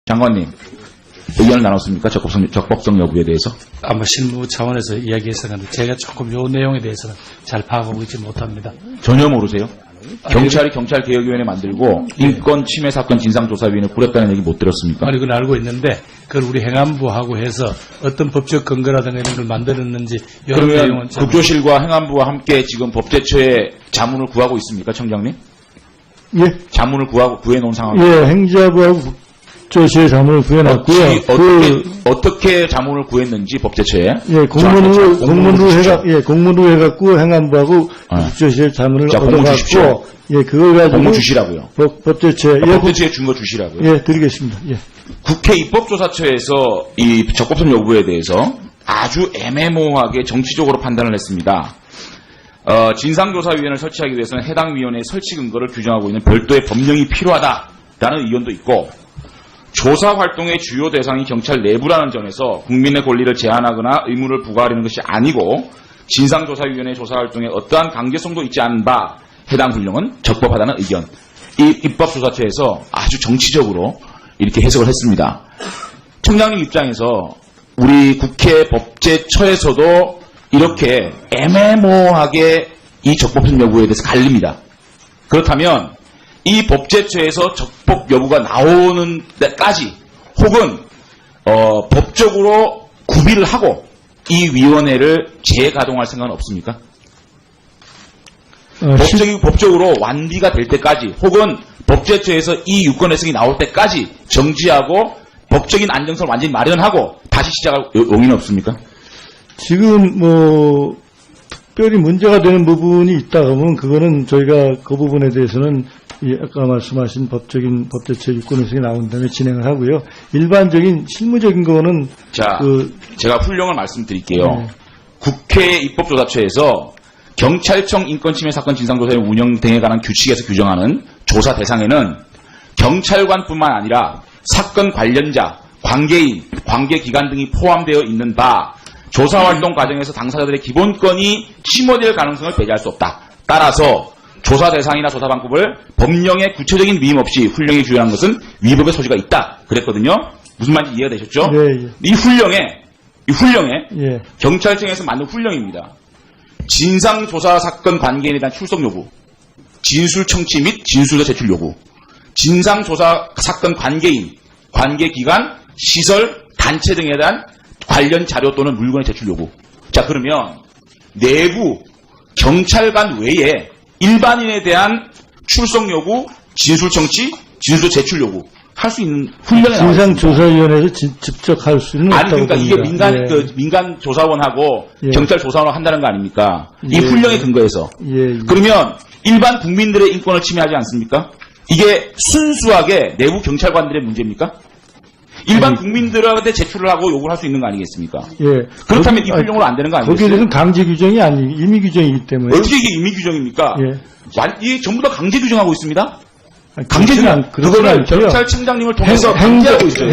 장관님, 의견을 나눴습니까? 적법성 여부에 대해서? 아마 실무 차원에서 이야기했었는데 제가 조금 요 내용에 대해서는 잘 파악하고 있지 못합니다. 전혀 모르세요? 경찰이 경찰개혁위원회 만들고 인권 침해 사건 진상조사위원회 꾸렸다는 얘기 못 들었습니까? 아니, 그건 알고 있는데 그걸 우리 행안부하고 해서 어떤 법적 근거라든가 이런 걸 만들었는지 여러 그러면 내용은 국조실과 행안부와 함께 지금 법제처에 자문을 구하고 있습니까, 청장님? 예, 자문을 구해놓은 상황입니다. 예, 행자부하고 국조실에 자문을 구해놨고요. 어떻게 자문을 구했는지 법제처에? 예, 공문으로 해갖고 행안부하고 국조실 자문을 자, 공문 주십시오. 얻어갖고, 예, 그걸 가지고. 공문 주시라고요. 법제처에. 법제처에 준 거 주시라고요. 예, 드리겠습니다. 예. 국회 입법조사처에서 이 적법성 여부에 대해서 아주 애매모호하게 정치적으로 판단을 했습니다. 진상조사위원회를 설치하기 위해서는 해당 위원회의 설치 근거를 규정하고 있는 별도의 법령이 필요하다라는 의견도 있고, 조사 활동의 주요 대상이 경찰 내부라는 점에서 국민의 권리를 제한하거나 의무를 부과하려는 것이 아니고 진상조사위원회 조사 활동에 어떠한 강제성도 있지 않은 바 해당 훈령은 적법하다는 의견. 이 입법조사처에서 아주 정치적으로 이렇게 해석을 했습니다. 청장님 입장에서 우리 국회 법제처에서도 이렇게 애매모호하게 이 적법성 여부에 대해서 갈립니다. 그렇다면 이 법제처에서 적법 여부가 나오는 데까지 혹은 법적으로 구비를 하고 이 위원회를 재가동할 생각은 없습니까? 법적으로 완비가 될 때까지 혹은 법제처에서 이 유권 해석이 나올 때까지 정지하고 법적인 안정성을 완전히 마련하고 다시 시작할 용의는 없습니까? 지금 특별히 문제가 되는 부분이 있다 그러면 그거는 저희가 그 부분에 대해서는 아까 말씀하신 법제처 유권 해석이 나온 다음에 진행을 하고요. 일반적인 실무적인 거는 제가 훈령을 말씀드릴게요. 네. 국회 입법조사처에서 경찰청 인권침해 사건 진상조사의 운영 등에 관한 규칙에서 규정하는 조사 대상에는 경찰관뿐만 아니라 사건 관련자, 관계인, 관계기관 등이 포함되어 있는 바 조사활동 과정에서 당사자들의 기본권이 침해될 가능성을 배제할 수 없다. 따라서 조사 대상이나 조사 방법을 법령의 구체적인 위임 없이 훈령에 규정한 것은 위법의 소지가 있다. 그랬거든요. 무슨 말인지 이해가 되셨죠? 예, 예. 이 훈령에 예. 경찰청에서 만든 훈령입니다. 진상조사 사건 관계인에 대한 출석 요구, 진술 청취 및 진술서 제출 요구, 진상조사 사건 관계인, 관계기관, 시설, 단체 등에 대한 관련 자료 또는 물건의 제출 요구. 자, 그러면 내부 경찰관 외에 일반인에 대한 출석 요구, 진술 청취, 진술서 제출 요구 할 수 있는 훈령에 나와 있습니다. 진상조사위원회에서 직접 할 수는 아니, 없다고 그러니까 봅니다. 이게 민간 조사원하고 예. 경찰 조사원을 한다는 거 아닙니까? 이 예. 훈령에 근거해서. 예. 그러면 일반 국민들의 인권을 침해하지 않습니까? 이게 순수하게 내부 경찰관들의 문제입니까? 일반 국민들한테 제출을 하고 요구를 할 수 있는 거 아니겠습니까? 예. 그렇다면 이 훈령으로 안 되는 거 거기에 아니겠어요? 대해서는 강제 규정이 아니 임의 규정이기 때문에. 어떻게 이게 임의 규정입니까? 예. 이게 전부 다 강제 규정하고 있습니다. 강제 강제 규정. 그거를 경찰청장님을 통해서 강제하고 있어요.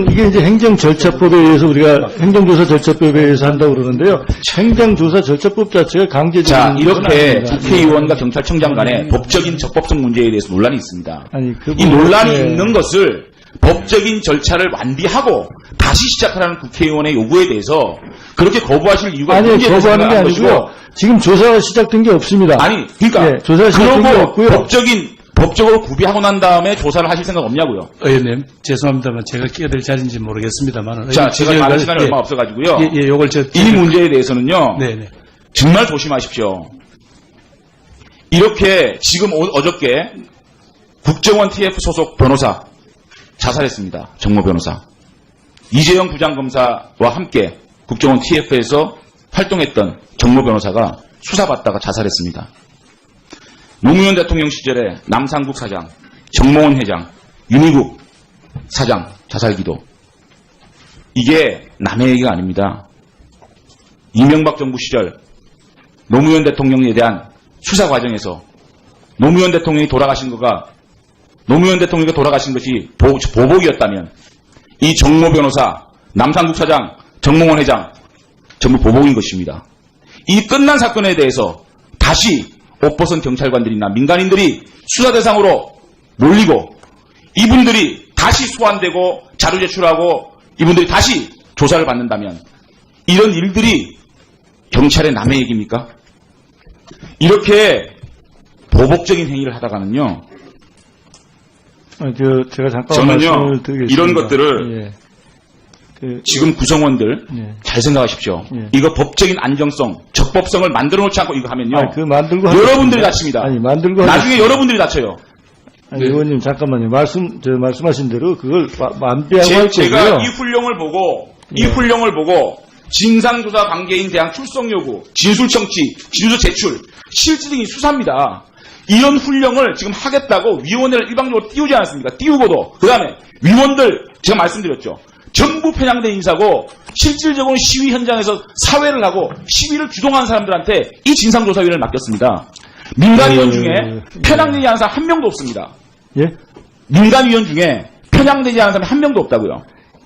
이게 이제 행정절차법에 의해서 우리가 행정조사 절차법에 의해서 한다고 그러는데요. 행정조사 절차법 자체가 강제적인. 자, 이렇게 국회의원과 경찰청장 간에 법적인 적법성 문제에 대해서 논란이 있습니다. 아니, 이 논란이 있는 것을 법적인 절차를 완비하고 다시 시작하라는 국회의원의 요구에 대해서 그렇게 거부하실 이유가 아니, 문제가 거부하는 게 생각한 아니고요. 것이고. 지금 조사가 시작된 게 없습니다. 아니, 그러니까 예, 조사가 시작된 게 그러고 없고요. 법적으로 구비하고 난 다음에 조사를 하실 생각 없냐고요. 의원님, 죄송합니다만 제가 끼어들 자리인지 모르겠습니다만. 자, 제가 말할 시간이 얼마 없어가지고요. 요걸 이 문제에 대해서는요. 네네. 정말 조심하십시오. 이렇게 지금 어저께 국정원 TF 소속 변호사 자살했습니다. 정모 변호사. 이재영 부장검사와 함께 국정원 TF에서 활동했던 정모 변호사가 수사받다가 자살했습니다. 노무현 대통령 시절에 남상국 사장, 정몽원 회장, 윤희국 사장 자살기도. 이게 남의 얘기가 아닙니다. 이명박 정부 시절 노무현 대통령에 대한 수사 과정에서 노무현 대통령이 돌아가신 것이 보복이었다면 이 정모 변호사, 남상국 사장, 정몽원 회장 전부 보복인 것입니다. 이 끝난 사건에 대해서 다시 옷 벗은 경찰관들이나 민간인들이 수사 대상으로 몰리고 이분들이 다시 소환되고 자료 제출하고 이분들이 다시 조사를 받는다면 이런 일들이 경찰의 남의 얘기입니까? 이렇게 보복적인 행위를 하다가는요. 제가 잠깐 저는요 말씀을 드리겠습니다. 이런 것들을 지금 구성원들 잘 생각하십시오. 이거 법적인 안정성, 적법성을 만들어 놓지 않고 이거 하면요. 만들고 여러분들이 다칩니다. 만들고 나중에 여러분들이 다쳐요. 의원님 잠깐만요. 말씀하신 대로 그걸 만비하고 할 제가 거고요. 이 훈령을 보고 진상조사 관계인 대항 출석 요구, 진술 청취, 진술 제출, 실질적인 수사입니다. 이런 훈령을 지금 하겠다고 위원회를 일방적으로 띄우지 않았습니까? 띄우고도 그 다음에 위원들 제가 말씀드렸죠. 전부 편향된 인사고 실질적으로 시위 현장에서 사회를 하고 시위를 주동한 사람들한테 이 진상조사위를 맡겼습니다. 민간위원 중에 편향되지 않은 사람 한 명도 없습니다. 예? 민간위원 중에 편향되지 않은 사람이 한 명도 없다고요.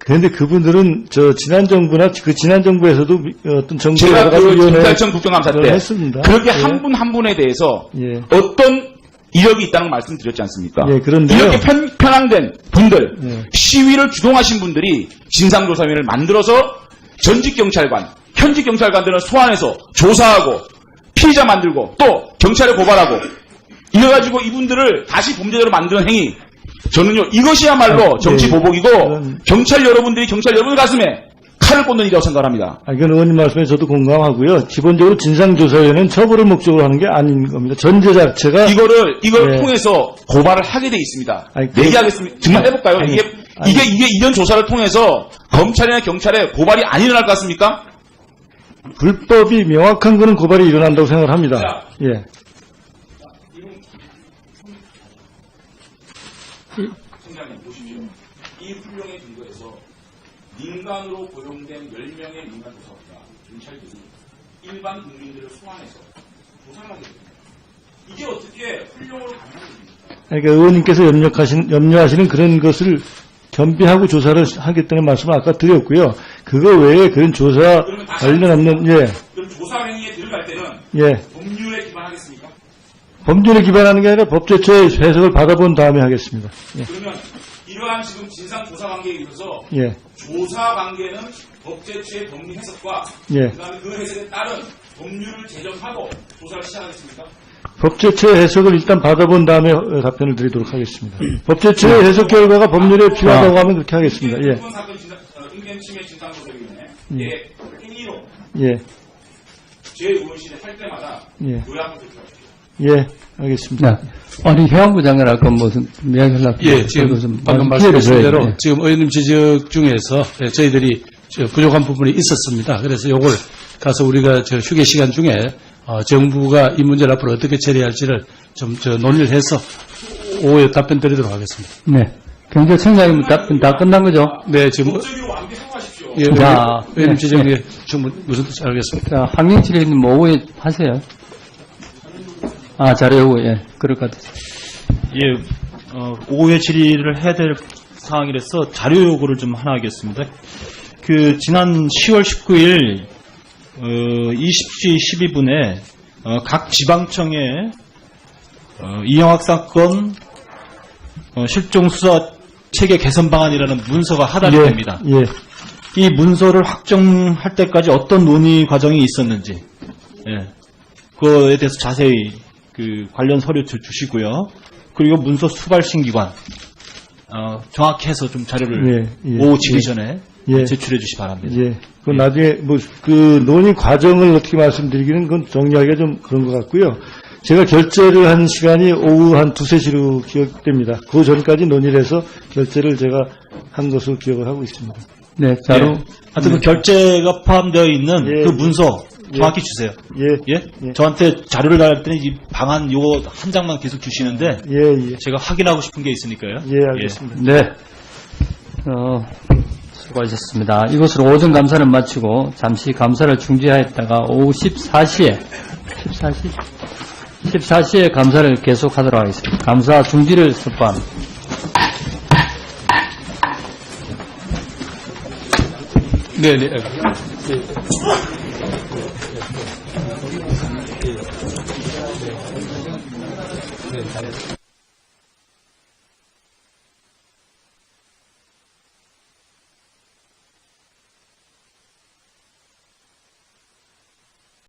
그런데 그분들은 지난 정부나 지난 정부에서도 어떤 정부 제가 그 김달청 국정감사 때 했습니다. 그렇게 한 분 한 분에 대해서 어떤 이력이 있다는 걸 말씀드렸지 않습니까? 그런데요. 이렇게 편향된 분들, 시위를 주동하신 분들이 진상조사위를 만들어서 전직 경찰관, 현직 경찰관들은 소환해서 조사하고 피의자 만들고 또 경찰에 고발하고 이래가지고 이분들을 다시 범죄자로 만드는 행위. 저는요 이것이야말로 정치 보복이고 경찰 여러분들 가슴에 칼을 꽂는 일이라고 생각합니다. 이건 의원님 말씀에 저도 공감하고요. 기본적으로 진상조사위원회는 처벌을 목적으로 하는 게 아닌 겁니다. 전제 자체가 이걸 통해서 고발을 하게 돼 있습니다. 얘기하겠습니다. 정말 해볼까요? 이게 이런 조사를 통해서 검찰이나 경찰에 고발이 안 일어날 것 같습니까? 불법이 명확한 거는 고발이 일어난다고 생각을 합니다. 총장님 보십시오. 이 훈령에 근거해서 민간으로 고용된 10명의 민간조사관과 경찰들이 일반 국민들을 소환해서 조사를 하게 됩니다. 이게 어떻게 훈령으로 가능한 일입니까? 그러니까 의원님께서 염려하시는 그런 것을 겸비하고 조사를 하겠다는 말씀을 아까 드렸고요. 그거 외에 그런 조사 관련 없는 그럼 조사 행위에 들어갈 때는 법률에 기반하겠습니까? 법률에 기반하는 게 아니라 법제처의 해석을 받아본 다음에 하겠습니다. 그러면 이러한 지금 진상 조사 관계에 있어서 조사 관계는 법제처의 법리 해석과 그다음에 그 해석에 따른 법률을 제정하고 조사를 시작하겠습니까? 법제처의 해석을 일단 받아본 다음에 답변을 드리도록 하겠습니다. 법제처의 해석 결과가 법률에 필요하다고 하면 그렇게 하겠습니다. 이번 사건 인권침해 진상조사위원회 행위로 제 의원실에 할 때마다 요약을 제출하십시오. 알겠습니다. 아니, 해양부 장관 아까 무슨 이야기하려고. 지금 방금 말씀하신 대로 지금 의원님 지적 중에서 저희들이 부족한 부분이 있었습니다. 그래서 요걸 가서 우리가 휴게 시간 중에 정부가 이 문제를 앞으로 어떻게 처리할지를 좀 논의를 해서 오후에 답변 드리도록 하겠습니다. 네. 경찰청장님 답변 다 끝난 거죠? 네, 지금. 법적으로 완비하고 하십시오. 의원님 지적이 충분히 무슨 뜻인지 알겠습니다. 자, 환경치료님 오후에 하세요. 자료 요구, 그럴 것 같아요. 오후에 질의를 해야 될 상황이라서 자료 요구를 좀 하나 하겠습니다. 지난 10월 19일 20시 12분에 각 지방청에 이영학 사건 실종 수사 체계 개선 방안이라는 문서가 하달이 됩니다. 이 문서를 확정할 때까지 어떤 논의 과정이 있었는지, 그거에 대해서 자세히 관련 서류 주시고요. 그리고 문서 수발신 기관 정확히 해서 좀 자료를 오후 질의 전에 제출해 주시 바랍니다. 그 나중에 논의 과정을 어떻게 말씀드리기는 그건 정리하기가 좀 그런 것 같고요. 제가 결재를 한 시간이 오후 한 2, 3시로 기억됩니다. 그 전까지 논의를 해서 결재를 제가 한 것으로 기억을 하고 있습니다. 네, 자료. 하여튼 그 결재가 포함되어 있는 그 문서 정확히 주세요. 저한테 자료를 달할 때는 이 방안 요거 한 장만 계속 주시는데 제가 확인하고 싶은 게 있으니까요. 알겠습니다. 네. 수고하셨습니다. 이것으로 오전 감사를 마치고 잠시 감사를 중지하였다가 오후 14시에 감사를 계속하도록 하겠습니다. 감사 중지를 선포합니다. 네.